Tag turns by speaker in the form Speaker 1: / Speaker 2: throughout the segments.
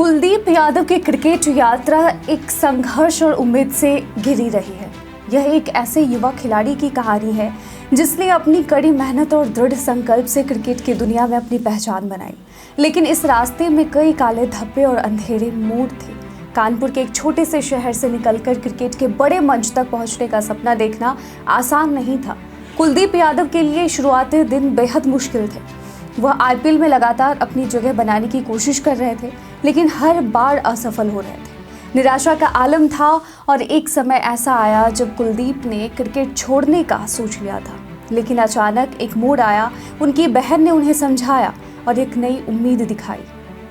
Speaker 1: कुलदीप यादव की क्रिकेट यात्रा एक संघर्ष और उम्मीद से घिरी रही है। यह एक ऐसे युवा खिलाड़ी की कहानी है जिसने अपनी कड़ी मेहनत और दृढ़ संकल्प से क्रिकेट की दुनिया में अपनी पहचान बनाई। लेकिन इस रास्ते में कई काले धब्बे और अंधेरे मोड़ थे। कानपुर के एक छोटे से शहर से निकलकर क्रिकेट के बड़े मंच तक पहुंचने का सपना देखना आसान नहीं था। कुलदीप यादव के लिए शुरुआती दिन बेहद मुश्किल थे। वह आईपीएल में लगातार अपनी जगह बनाने की कोशिश कर रहे थे, लेकिन हर बार असफल हो रहे थे। निराशा का आलम था और एक समय ऐसा आया जब कुलदीप ने क्रिकेट छोड़ने का सोच लिया था। लेकिन अचानक एक मोड़ आया। उनकी बहन ने उन्हें समझाया और एक नई उम्मीद दिखाई।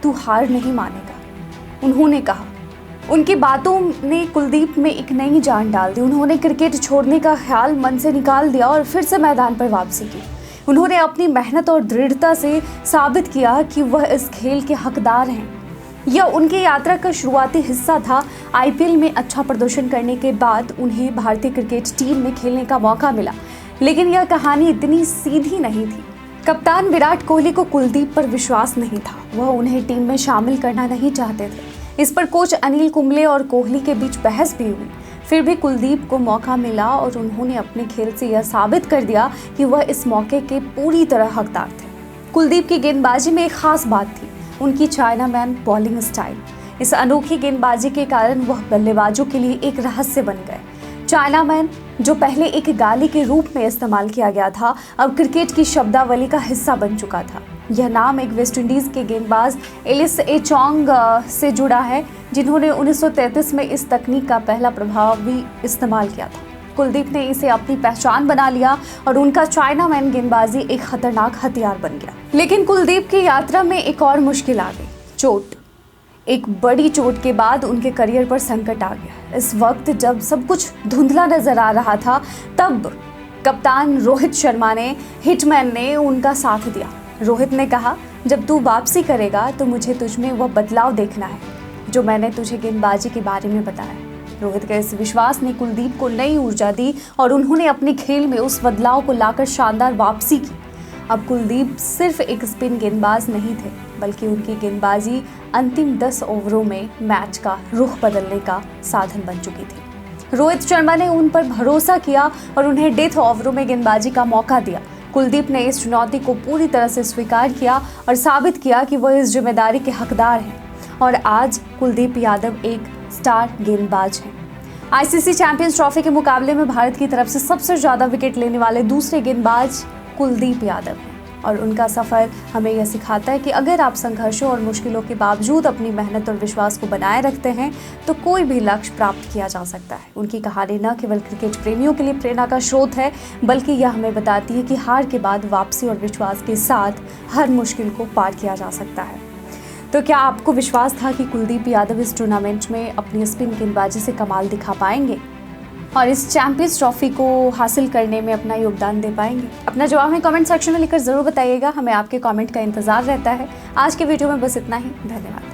Speaker 1: तू हार नहीं मानेगा, उन्होंने कहा। उनकी बातों ने कुलदीप में एक नई जान डाल दी। उन्होंने क्रिकेट छोड़ने का ख्याल मन से निकाल दिया और फिर से मैदान पर वापसी की। उन्होंने अपनी मेहनत और दृढ़ता से साबित किया कि वह इस खेल के हकदार हैं। यह उनकी यात्रा का शुरुआती हिस्सा था। आईपीएल में अच्छा प्रदर्शन करने के बाद उन्हें भारतीय क्रिकेट टीम में खेलने का मौका मिला, लेकिन यह कहानी इतनी सीधी नहीं थी। कप्तान विराट कोहली को कुलदीप पर विश्वास नहीं था। वह उन्हें टीम में शामिल करना नहीं चाहते थे। इस पर कोच अनिल कुंबले और कोहली के बीच बहस भी हुई। फिर भी कुलदीप को मौका मिला और उन्होंने अपने खेल से यह साबित कर दिया कि वह इस मौके के पूरी तरह हकदार थे। कुलदीप की गेंदबाजी में एक खास बात थी, उनकी चाइनामैन बॉलिंग स्टाइल। इस अनोखी गेंदबाजी के कारण वह बल्लेबाजों के लिए एक रहस्य बन गए। चाइनामैन, जो पहले एक गाली के रूप में इस्तेमाल किया गया था, अब क्रिकेट की शब्दावली का हिस्सा बन चुका था। यह नाम एक वेस्टइंडीज के गेंदबाज एलिस एचोंग से जुड़ा है, जिन्होंने 1933 में इस तकनीक का पहला प्रभावी इस्तेमाल किया था। कुलदीप ने इसे अपनी पहचान बना लिया और उनका चाइनामैन गेंदबाजी एक खतरनाक हथियार बन गया। लेकिन कुलदीप की यात्रा में एक और मुश्किल आ गई, चोट। एक बड़ी चोट के बाद उनके करियर पर संकट आ गया। इस वक्त जब सब कुछ धुंधला नजर आ रहा था, तब कप्तान रोहित शर्मा ने, हिटमैन ने उनका साथ दिया। रोहित ने कहा, जब तू वापसी करेगा तो मुझे तुझमें वह बदलाव देखना है जो मैंने तुझे गेंदबाजी के बारे में बताया। रोहित के इस विश्वास ने कुलदीप को नई ऊर्जा दी और उन्होंने अपने खेल में उस बदलाव को लाकर शानदार वापसी की। अब कुलदीप सिर्फ एक स्पिन गेंदबाज नहीं थे, बल्कि उनकी गेंदबाजी अंतिम 10 ओवरों में मैच का रुख बदलने का साधन बन चुकी थी। रोहित शर्मा ने उन पर भरोसा किया और उन्हें डेथ ओवरों में गेंदबाजी का मौका दिया। कुलदीप ने इस चुनौती को पूरी तरह से स्वीकार किया और साबित किया कि वह इस जिम्मेदारी के हकदार हैं। और आज कुलदीप यादव एक स्टार गेंदबाज हैं। आईसीसी चैंपियंस ट्रॉफी के मुकाबले में भारत की तरफ से सबसे ज़्यादा विकेट लेने वाले दूसरे गेंदबाज कुलदीप यादव हैं। और उनका सफ़र हमें यह सिखाता है कि अगर आप संघर्षों और मुश्किलों के बावजूद अपनी मेहनत और विश्वास को बनाए रखते हैं तो कोई भी लक्ष्य प्राप्त किया जा सकता है। उनकी कहानी न केवल क्रिकेट प्रेमियों के लिए प्रेरणा का स्रोत है, बल्कि यह हमें बताती है कि हार के बाद वापसी और विश्वास के साथ हर मुश्किल को पार किया जा सकता है। तो क्या आपको विश्वास था कि कुलदीप यादव इस टूर्नामेंट में अपनी स्पिन गेंदबाजी से कमाल दिखा पाएंगे और इस चैंपियंस ट्रॉफी को हासिल करने में अपना योगदान दे पाएंगे? अपना जवाब हमें कमेंट सेक्शन में लिखकर ज़रूर बताइएगा। हमें आपके कमेंट का इंतज़ार रहता है। आज के वीडियो में बस इतना ही। धन्यवाद।